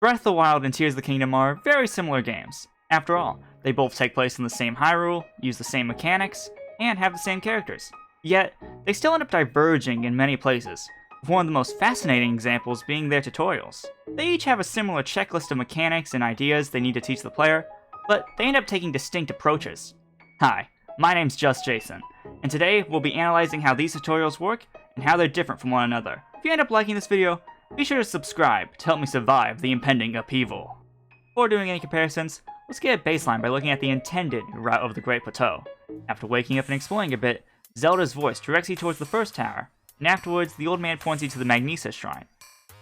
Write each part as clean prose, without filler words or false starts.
Breath of the Wild and Tears of the Kingdom are very similar games. After all, they both take place in the same Hyrule, use the same mechanics, and have the same characters. Yet, they still end up diverging in many places, with one of the most fascinating examples being their tutorials. They each have a similar checklist of mechanics and ideas they need to teach the player, but they end up taking distinct approaches. Hi, my name's JustJasen, and today we'll be analyzing how these tutorials work and how they're different from one another. If you end up liking this video, be sure to subscribe to help me survive the impending upheaval. Before doing any comparisons, let's get a baseline by looking at the intended route of the Great Plateau. After waking up and exploring a bit, Zelda's voice directs you towards the first tower, and afterwards the old man points you to the Magnesis Shrine.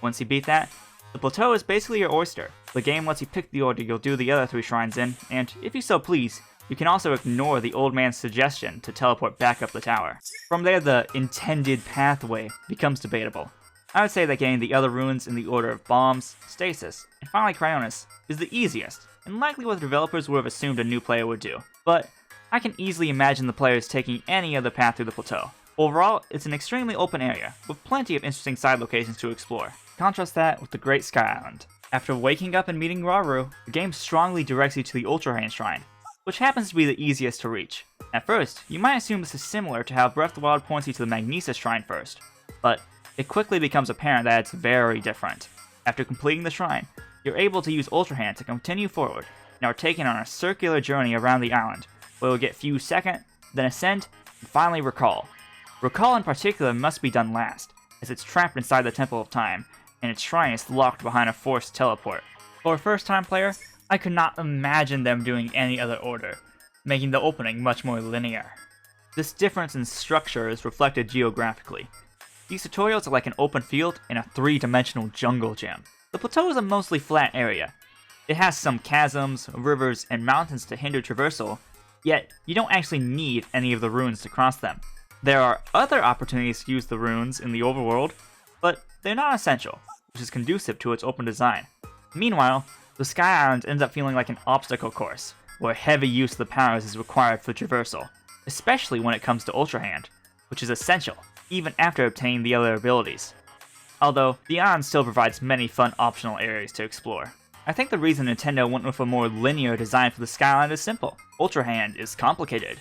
Once you beat that, the plateau is basically your oyster. The game lets you pick the order you'll do the other 3 shrines in, and if you so please, you can also ignore the old man's suggestion to teleport back up the tower. From there, the intended pathway becomes debatable. I would say that getting the other runes in the order of Bombs, Stasis, and finally Cryonis is the easiest, and likely what the developers would have assumed a new player would do. But I can easily imagine the players taking any other path through the plateau. Overall, it's an extremely open area, with plenty of interesting side locations to explore. Contrast that with the Great Sky Island. After waking up and meeting Rauru, the game strongly directs you to the Ultra Hand Shrine, which happens to be the easiest to reach. At first, you might assume this is similar to how Breath of the Wild points you to the Magnesis Shrine first, but it quickly becomes apparent that it's very different. After completing the shrine, you're able to use Ultra Hand to continue forward, and are taken on a circular journey around the island, where you'll get Fuse second, then Ascend, and finally Recall. Recall in particular must be done last, as it's trapped inside the Temple of Time, and its shrine is locked behind a forced teleport. For a first-time player, I could not imagine them doing any other order, making the opening much more linear. This difference in structure is reflected geographically. These tutorials are like an open field in a 3-dimensional jungle gym. The plateau is a mostly flat area. It has some chasms, rivers, and mountains to hinder traversal, yet you don't actually need any of the runes to cross them. There are other opportunities to use the runes in the overworld, but they're not essential, which is conducive to its open design. Meanwhile, the Sky Island ends up feeling like an obstacle course, where heavy use of the powers is required for traversal, especially when it comes to Ultra Hand, which is essential, even after obtaining the other abilities. Although, the island still provides many fun optional areas to explore. I think the reason Nintendo went with a more linear design for the Sky Island is simple. Ultra Hand is complicated.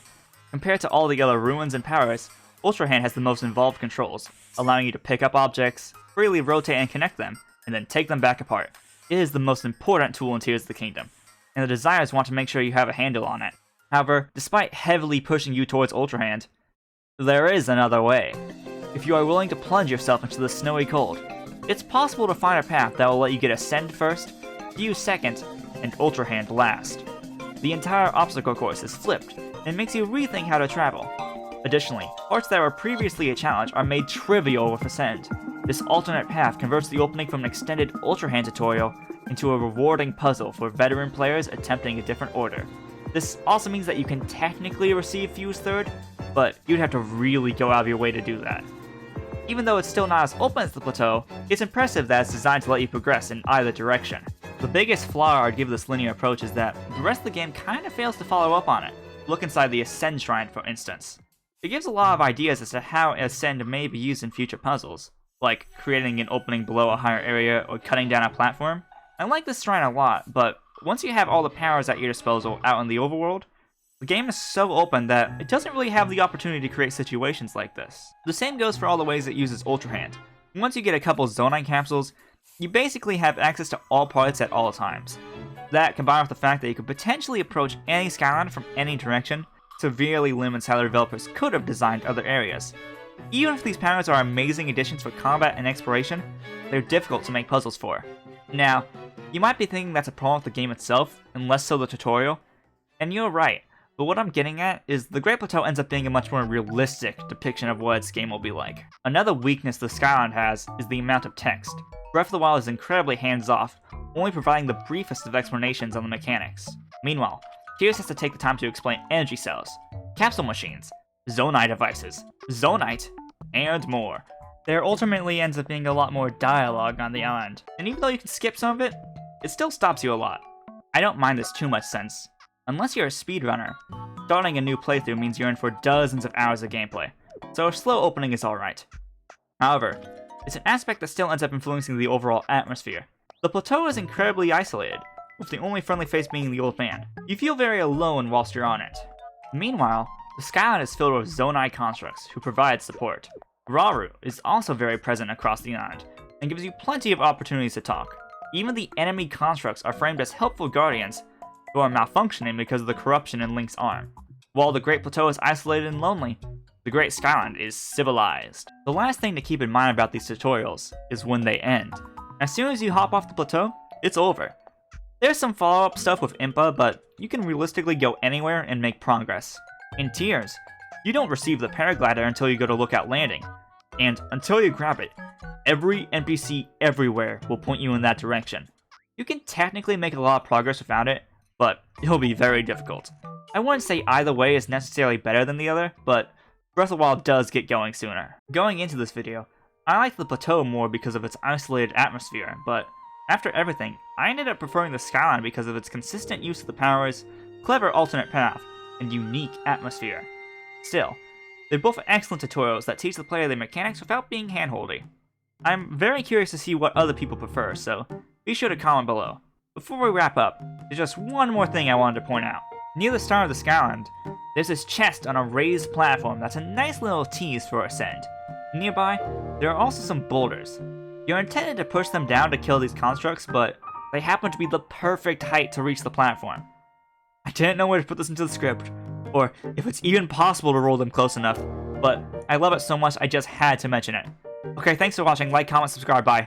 Compared to all the other ruins and powers, Ultra Hand has the most involved controls, allowing you to pick up objects, freely rotate and connect them, and then take them back apart. It is the most important tool in Tears of the Kingdom, and the designers want to make sure you have a handle on it. However, despite heavily pushing you towards Ultra Hand, there is another way. If you are willing to plunge yourself into the snowy cold, it's possible to find a path that will let you get Ascend first, Fuse second, and Ultra Hand last. The entire obstacle course is flipped, and makes you rethink how to travel. Additionally, parts that were previously a challenge are made trivial with Ascend. This alternate path converts the opening from an extended Ultra Hand tutorial into a rewarding puzzle for veteran players attempting a different order. This also means that you can technically receive Fuse third, but you'd have to really go out of your way to do that. Even though it's still not as open as the plateau, it's impressive that it's designed to let you progress in either direction. The biggest flaw I'd give this linear approach is that the rest of the game kinda fails to follow up on it. Look inside the Ascend Shrine, for instance. It gives a lot of ideas as to how Ascend may be used in future puzzles, like creating an opening below a higher area or cutting down a platform. I like this shrine a lot, but once you have all the powers at your disposal out in the overworld, the game is so open that it doesn't really have the opportunity to create situations like this. The same goes for all the ways it uses Ultra Hand. Once you get a couple Zonite capsules, you basically have access to all parts at all times. That, combined with the fact that you could potentially approach any Skyline from any direction, severely limits how the developers could have designed other areas. Even if these powers are amazing additions for combat and exploration, they're difficult to make puzzles for. Now, you might be thinking that's a problem with the game itself, and less so the tutorial, and you're right. But what I'm getting at is the Great Plateau ends up being a much more realistic depiction of what its game will be like. Another weakness the Skyline has is the amount of text. Breath of the Wild is incredibly hands-off, only providing the briefest of explanations on the mechanics. Meanwhile, Tears has to take the time to explain energy cells, capsule machines, Zonite devices, Zonite, and more. There ultimately ends up being a lot more dialogue on the island, and even though you can skip some of it, it still stops you a lot. I don't mind this too much since, unless you're a speedrunner, starting a new playthrough means you're in for dozens of hours of gameplay, so a slow opening is alright. However, it's an aspect that still ends up influencing the overall atmosphere. The plateau is incredibly isolated, with the only friendly face being the old man. You feel very alone whilst you're on it. Meanwhile, the skyline is filled with Zonai constructs who provide support. Raru is also very present across the island, and gives you plenty of opportunities to talk. Even the enemy constructs are framed as helpful guardians who are malfunctioning because of the corruption in Link's arm. While the Great Plateau is isolated and lonely, the Great Skyland is civilized. The last thing to keep in mind about these tutorials is when they end. As soon as you hop off the plateau, it's over. There's some follow-up stuff with Impa, but you can realistically go anywhere and make progress. In Tears, you don't receive the paraglider until you go to Lookout Landing, and until you grab it, every NPC everywhere will point you in that direction. You can technically make a lot of progress without it, but it'll be very difficult. I wouldn't say either way is necessarily better than the other, but Breath of the Wild does get going sooner. Going into this video, I like the plateau more because of its isolated atmosphere, but after everything, I ended up preferring the skyline because of its consistent use of the powers, clever alternate path, and unique atmosphere. Still, they're both excellent tutorials that teach the player the mechanics without being handholdy. I'm very curious to see what other people prefer, so be sure to comment below. Before we wrap up, there's just one more thing I wanted to point out. Near the start of the Skyland, there's this chest on a raised platform that's a nice little tease for Ascend. Nearby, there are also some boulders. You're intended to push them down to kill these constructs, but they happen to be the perfect height to reach the platform. I didn't know where to put this into the script, or if it's even possible to roll them close enough, but I love it so much I just had to mention it. Okay, thanks for watching, like, comment, subscribe, bye.